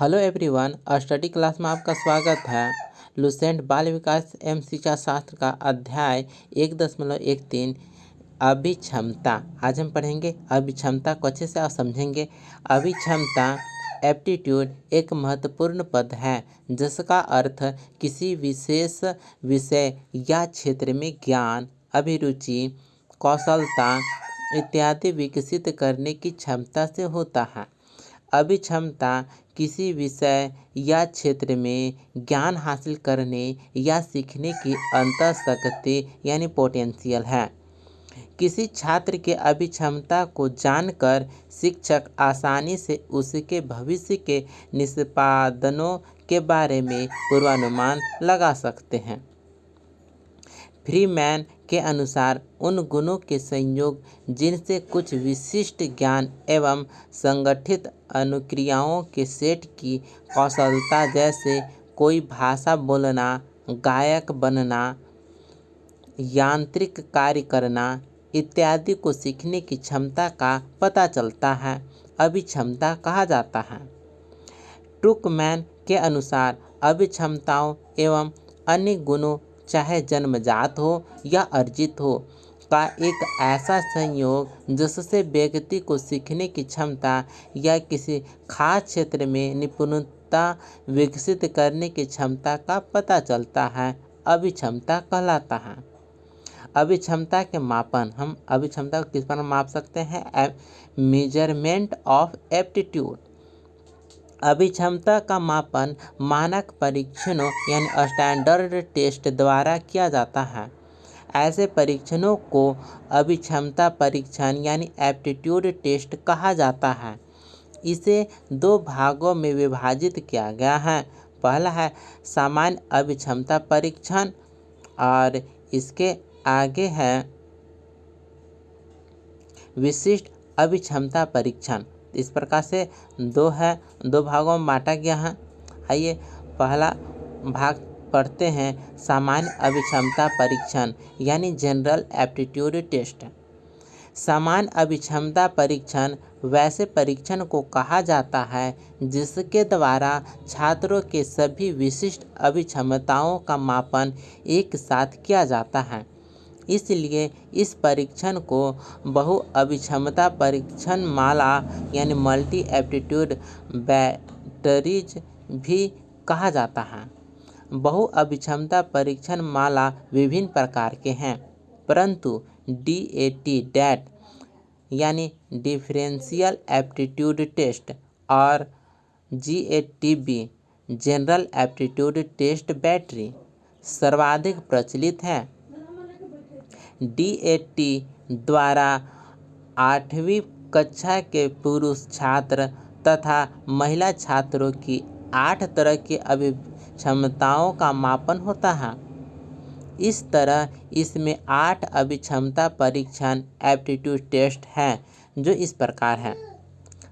Hello everyone, study class में आपका स्वागत है। लुसेंट बाल विकास एवं शिक्षा शास्त्र का अध्याय 1.13 अभिक्षमता। आज हम पढ़ेंगे अभिक्षमता को अच्छे से आप समझेंगे। अभिक्षमता एप्टीट्यूड एक महत्वपूर्ण पद है जिसका अर्थ किसी विशेष विषय या क्षेत्र में ज्ञान, अभिरुचि, कौशलता इत्यादि विकसित करने की क्षमता से होता है। अभिक्षमता किसी विषय या क्षेत्र में ज्ञान हासिल करने या सीखने की अंतःशक्ति यानी पोटेंशियल है। किसी छात्र के अभिक्षमता को जानकर शिक्षक आसानी से उसके भविष्य के निष्पादनों के बारे में पूर्वानुमान लगा सकते हैं। फ्रीमैन के अनुसार उन गुणों के संयोग जिनसे कुछ विशिष्ट ज्ञान एवं संगठित अनुक्रियाओं के सेट की कौशलता, जैसे कोई भाषा बोलना, गायक बनना, यांत्रिक कार्य करना इत्यादि को सीखने की क्षमता का पता चलता है, अभिक्षमता कहा जाता है। ट्रूकमैन के अनुसार अभिक्षमताओं एवं अन्य गुणों चाहे जन्मजात हो या अर्जित हो का एक ऐसा संयोग जिससे व्यक्ति को सीखने की क्षमता या किसी खास क्षेत्र में निपुणता विकसित करने की क्षमता का पता चलता है, अभिक्षमता कहलाता है। अभिक्षमता के मापन, हम अभिक्षमता को किस पर माप सकते हैं? Measurement of aptitude. अभिक्षमता का मापन मानक परीक्षणों यानी स्टैंडर्ड टेस्ट द्वारा किया जाता है। ऐसे परीक्षणों को अभिक्षमता परीक्षण यानी एप्टीट्यूड टेस्ट कहा जाता है। इसे दो भागों में विभाजित किया गया है। पहला है सामान्य अभिक्षमता परीक्षण और इसके आगे है विशिष्ट अभिक्षमता परीक्षण। इस प्रकार से दो भागों में बांटा गया है। आइए पहला भाग पढ़ते हैं, सामान्य अभिक्षमता परीक्षण यानी जनरल एप्टीट्यूड टेस्ट। सामान्य अभिक्षमता परीक्षण वैसे परीक्षण को कहा जाता है जिसके द्वारा छात्रों के सभी विशिष्ट अभिक्षमताओं का मापन एक साथ किया जाता है। इसलिए इस परीक्षण को बहु अभिक्षमता परीक्षण माला यानी मल्टी एप्टीट्यूड बैटरीज भी कहा जाता है। बहु अभिक्षमता परीक्षण माला विभिन्न प्रकार के हैं, परंतु DAT यानी डिफरेंशियल एप्टीट्यूड टेस्ट और GATB general aptitude test battery सर्वाधिक प्रचलित है। DAT द्वारा 8वीं कक्षा के पुरुष छात्र तथा महिला छात्रों की 8 तरह की अभिक्षमताओं का मापन होता है। इस तरह इसमें 8 अभिक्षमता परीक्षण एप्टीट्यूड टेस्ट हैं, जो इस प्रकार हैं।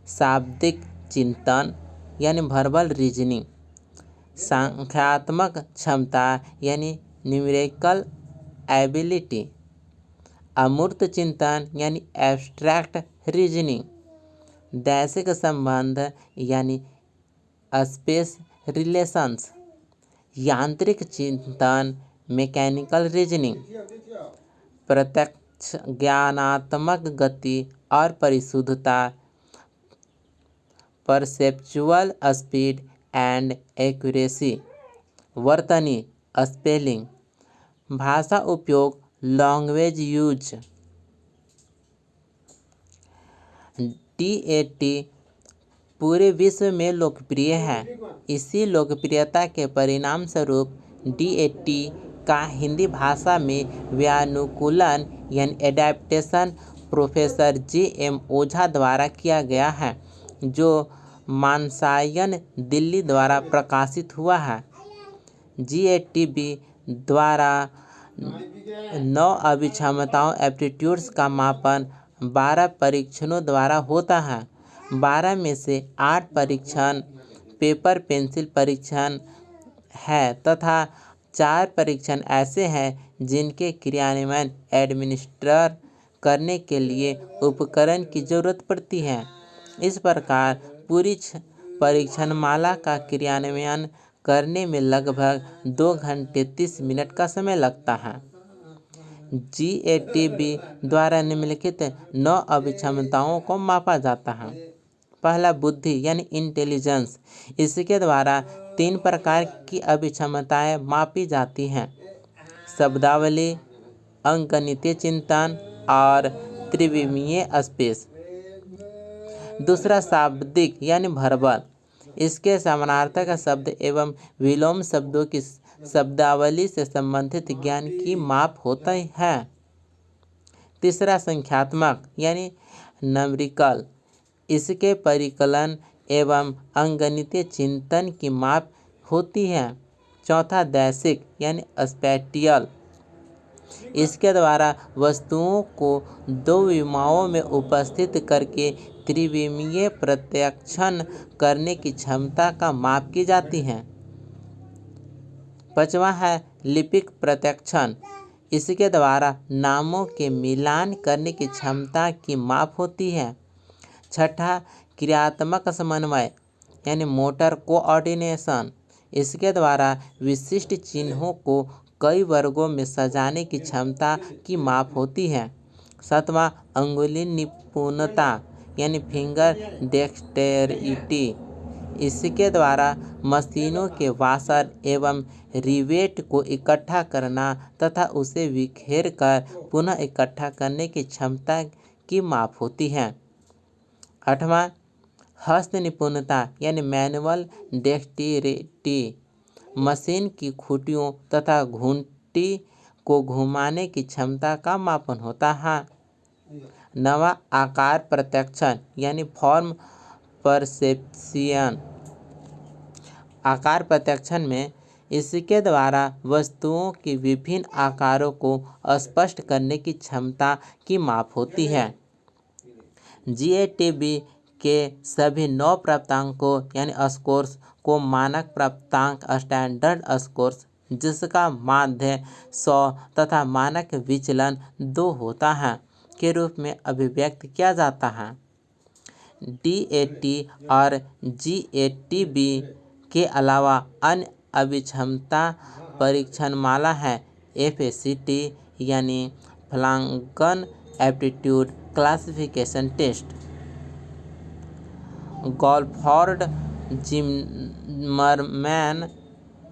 शाब्दिक चिंतन यानी वर्बल रीजनिंग, संख्यात्मक क्षमता यानी न्यूमेरिकल एबिलिटी, अमूर्त चिंतन यानी एब्स्ट्रैक्ट रीजनिंग, दैशिक संबंध यानी स्पेस रिलेशंस, यांत्रिक चिंतन मैकेनिकल रीजनिंग, प्रत्यक्ष ज्ञानात्मक गति और परिशुद्धता परसेप्चुअल स्पीड एंड एक्यूरेसी, वर्तनी स्पेलिंग, भाषा उपयोग लैंग्वेज यूज। DAT पूरे विश्व में लोकप्रिय है। इसी लोकप्रियता के परिणाम स्वरूप DAT का हिंदी भाषा में व्यानुकूलन यानी एडेप्टेशन प्रोफेसर JM ओझा द्वारा किया गया है, जो मानसायन दिल्ली द्वारा प्रकाशित हुआ है। GATB द्वारा 9 अभिक्षमताओं एप्टीट्यूड्स का मापन 12 परीक्षणों द्वारा होता है। 12 में से 8 परीक्षण पेपर पेंसिल परीक्षण है तथा 4 परीक्षण ऐसे हैं जिनके क्रियान्वयन एडमिनिस्टर करने के लिए उपकरण की जरूरत पड़ती है। इस प्रकार पूरी परीक्षणमाला का क्रियान्वयन करने में लगभग 2 घंटे 30 मिनट का समय लगता है। GATB द्वारा निम्नलिखित 9 अभिक्षमताओं को मापा जाता है। पहला, बुद्धि यानी इंटेलिजेंस। इसके द्वारा 3 प्रकार की अभिक्षमताएं मापी जाती हैं: शब्दावली, अंकगणितीय चिंतन और त्रिविमीय स्पेस। दूसरा, शाब्दिक यानी वर्बल। इसके समानार्थक शब्द एवं विलोम शब्दों की शब्दावली से संबंधित ज्ञान की माप होती है। तीसरा, संख्यात्मक यानी न्यूमेरिकल। इसके परिकलन एवं अंकगणितीय चिंतन की माप होती है। चौथा, दैशिक यानी स्पैटियल। इसके द्वारा वस्तुओं को 2 विमाओं में उपस्थित करके त्रिविमीय प्रत्यक्षण करने की क्षमता का माप की जाती है। पांचवा है लिपिक प्रत्यक्षण। इसके द्वारा नामों के मिलान करने की क्षमता की माप होती है। छठा, क्रियात्मक समन्वय यानी मोटर कोऑर्डिनेशन। इसके द्वारा विशिष्ट चिन्हों को कई वर्गों में सजाने की क्षमता की माप होती है। सातवां, अंगुली निपुणता यानी फिंगर डेक्स्टेरिटी। इसके द्वारा मशीनों के वाशर एवं रिवेट को इकट्ठा करना तथा उसे बिखेर कर पुनः इकट्ठा करने की क्षमता की माप होती है। आठवां, हस्त निपुणता यानी मैनुअल डेक्स्टेरिटी। मशीन की खूंटियों तथा घुंटी को घुमाने की क्षमता का मापन होता है। नवा, आकार प्रत्यक्षण यानी फॉर्म परसेप्शन। आकार प्रत्यक्षण में इसके द्वारा वस्तुओं के विभिन्न आकारों को स्पष्ट करने की क्षमता की माप होती है। GATB के सभी 9 प्राप्तांकों यानी स्कोर्स को मानक प्राप्तांक स्टैंडर्ड स्कोर्स, जिसका माध्य 100 तथा मानक विचलन 2 होता है, के रूप में अभिव्यक्त किया जाता है। DAT और GATB के अलावा अन्य अभिक्षमता परीक्षणमाला है FACT यानी Flanagan aptitude classification test, Guilford Zimmerman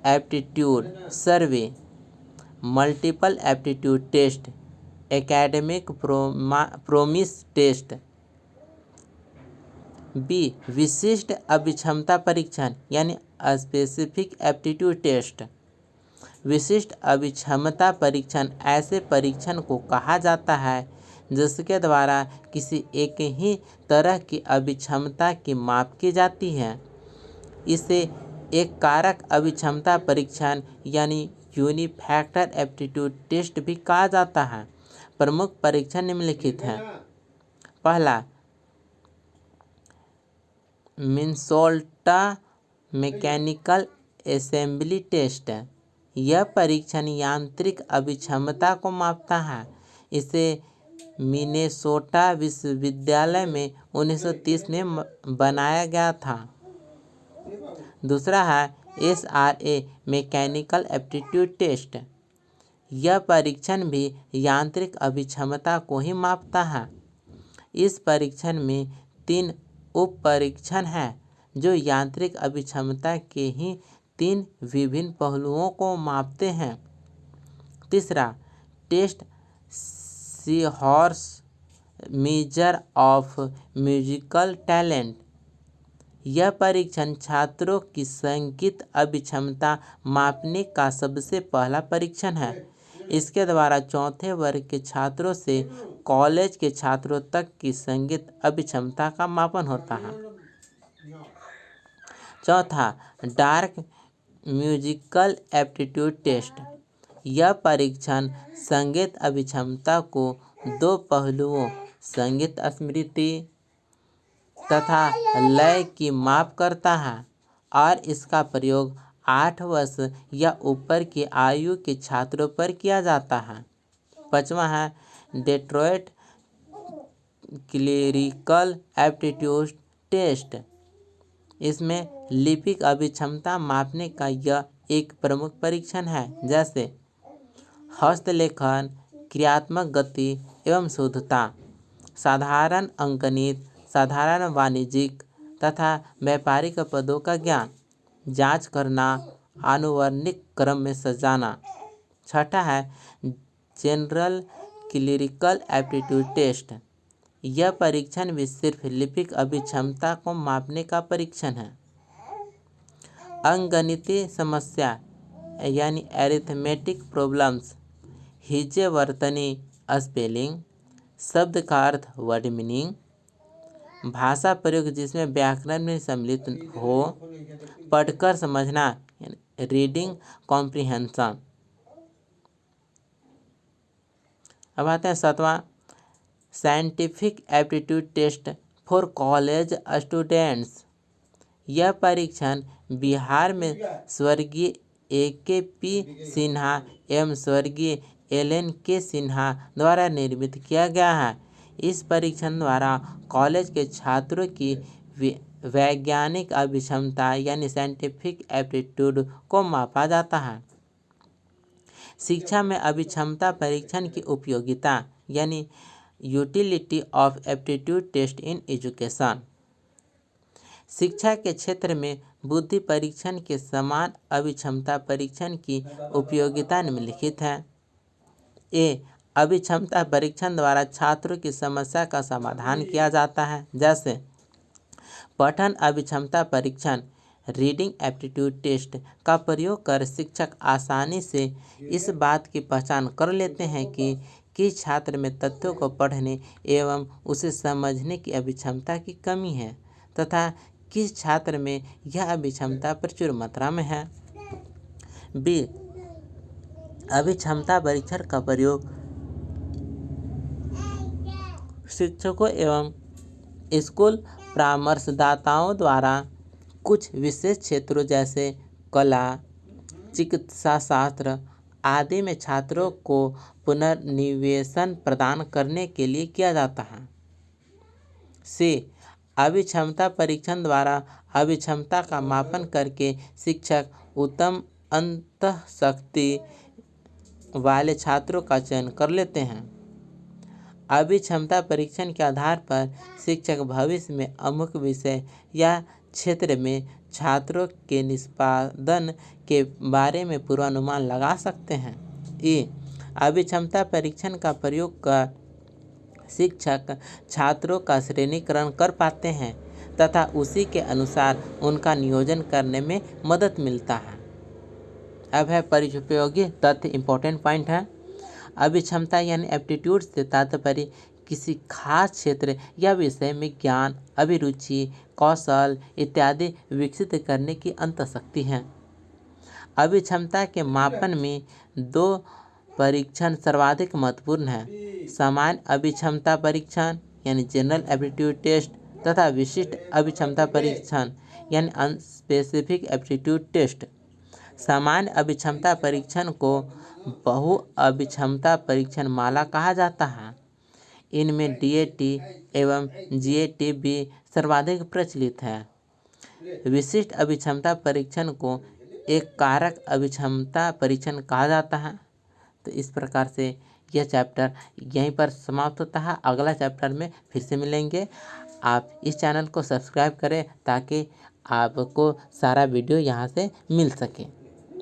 aptitude survey, multiple aptitude test, academic promise test. B, विशिष्ट अभिक्षमता परीक्षण यानी स्पेसिफिक एप्टीट्यूड टेस्ट। विशिष्ट अभिक्षमता परीक्षण ऐसे परीक्षण को कहा जाता है जिसके द्वारा किसी एक ही तरह की अभिक्षमता की माप की जाती है। इसे एक कारक अभिक्षमता परीक्षण यानी यूनिफैक्टर एप्टीट्यूड टेस्ट भी कहा जाता है। प्रमुख परीक्षण निम्नलिखित हैं। पहला, मिनेसोटा मैकेनिकल असेंबली टेस्ट। यह परीक्षण यांत्रिक अभिक्षमता को मापता है। इसे मिनेसोटा विश्वविद्यालय में 1930 में बनाया गया था। दूसरा है SRA मैकेनिकल एप्टीट्यूड टेस्ट। यह परीक्षण भी यांत्रिक अभिक्षमता को ही मापता है। इस परीक्षण में 3 उप परीक्षण हैं जो यांत्रिक अभिक्षमता के ही 3 विभिन्न पहलुओं को मापते हैं। तीसरा, test Seashore measure of musical talent. यह परीक्षण छात्रों की संगीत अभिक्षमता मापने का सबसे पहला परीक्षण है। इसके द्वारा चौथे वर्ग के छात्रों से कॉलेज के छात्रों तक की संगीत अभिक्षमता का मापन होता है। चौथा, डार्क म्यूजिकल एप्टीट्यूड टेस्ट। यह परीक्षण संगीत अभिक्षमता को 2 पहलुओं संगीत स्मृति तथा लय की माप करता है और इसका प्रयोग 8 वर्ष या ऊपर की आयु के छात्रों पर किया जाता है। पांचवा है डेट्रॉयट क्लिनिकल एप्टीट्यूड टेस्ट। इसमें लिपिक अभिक्षमता मापने का यह एक प्रमुख परीक्षण है, जैसे हस्तलेखन, क्रियात्मक गति एवं शुद्धता, साधारण अंकगणित, साधारण वाणिज्यिक तथा व्यापारिक पदों का ज्ञान, जांच करना, आनुवर्णिक क्रम में सजाना। छठा है जनरल क्लियरिकल एप्टीट्यूड टेस्ट। यह परीक्षण भी सिर्फ लिपिक अभिक्षमता को मापने का परीक्षण है। अंकगणितीय समस्या यानी एरिथमेटिक प्रॉब्लम्स, हिज्जे वर्तनी स्पेलिंग, शब्द का अर्थ वर्ड मीनिंग, भाषा प्रयोग जिसमें व्याकरण में सम्मिलित हो, पढ़कर समझना रीडिंग कॉम्प्रिहेंशन। अब आते हैं 7वां scientific aptitude test for college students. यह परीक्षण बिहार में स्वर्गीय AKP सिन्हा एवं स्वर्गीय LNK सिन्हा द्वारा निर्मित किया गया है। इस परीक्षण द्वारा कॉलेज के छात्रों की वैज्ञानिक अभिक्षमता यानी साइंटिफिक एप्टीट्यूड को मापा जाता है। शिक्षा में अभिक्षमता परीक्षण की उपयोगिता यानी utility of aptitude test in education. शिक्षा के क्षेत्र में बुद्धि परीक्षण के समान अभिक्षमता परीक्षण की उपयोगिता निम्नलिखित है। ए, अभिक्षमता परीक्षण द्वारा छात्रों की समस्या का समाधान किया जाता है, जैसे पठन अभिक्षमता परीक्षण रीडिंग एप्टीट्यूड टेस्ट का प्रयोग कर शिक्षक आसानी से इस बात की पहचान कर लेते हैं कि किस छात्र में तथ्यों को पढ़ने एवं उसे समझने की अभिक्षमता की कमी है तथा किस छात्र में यह अभिक्षमता प्रचुर मात्रा में है। बी, अभिक्षमता परीक्षण का प्रयोग शिक्षकों एवं स्कूल परामर्शदाताओं द्वारा कुछ विशेष क्षेत्रों जैसे कला, चिकित्सा शास्त्र आदि में छात्रों को पुनर्निवेशन प्रदान करने के लिए किया जाता है। सी, अभिक्षमता परीक्षण द्वारा अभिक्षमता का मापन करके शिक्षक उत्तम अंतःशक्ति वाले छात्रों का चयन कर लेते हैं। अभिक्षमता परीक्षण के आधार पर शिक्षक भविष्य में अमुक विषय या क्षेत्र में छात्रों के निष्पादन के बारे में पूर्वानुमान लगा सकते हैं। ई, अभिक्षमता परीक्षण का प्रयोग कर शिक्षक छात्रों का श्रेणीकरण कर पाते हैं तथा उसी के अनुसार उनका नियोजन करने में मदद मिलता है। अब है परिचयोपयोगी तथ्य, इम्पोर्टेंट पॉइंट है। अभिक्षमता यानी एप्टीट्यूड से तात्पर्य किसी खास क्षेत्र या विषय में ज्ञान, अभिरुचि, कौशल इत्यादि विकसित करने की अंतःशक्ति है। अभिक्षमता के मापन में दो परीक्षण सर्वाधिक महत्वपूर्ण है, सामान्य अभिक्षमता परीक्षण यानी जनरल एप्टीट्यूड टेस्ट तथा विशिष्ट अभिक्षमता परीक्षण यानी अनस्पेसिफिक एप्टीट्यूड टेस्ट। सामान्य अभिक्षमता परीक्षण को बहु अभिक्षमता परीक्षण माला कहा जाता है। इनमें DAT एवं GAT भी सर्वाधिक प्रचलित है। विशिष्ट अभिक्षमता परीक्षण को एक कारक अभिक्षमता परीक्षण कहा जाता है। तो इस प्रकार से यह चैप्टर यहीं पर समाप्त होता है। अगला चैप्टर में फिर से मिलेंगे। आप इस चैनल को सब्सक्राइब करें ताकि आपको सारा वीडियो यहाँ से मिल सके।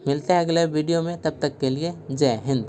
मिलते हैं अगले वीडियो में, तब तक के लिए जय हिंद।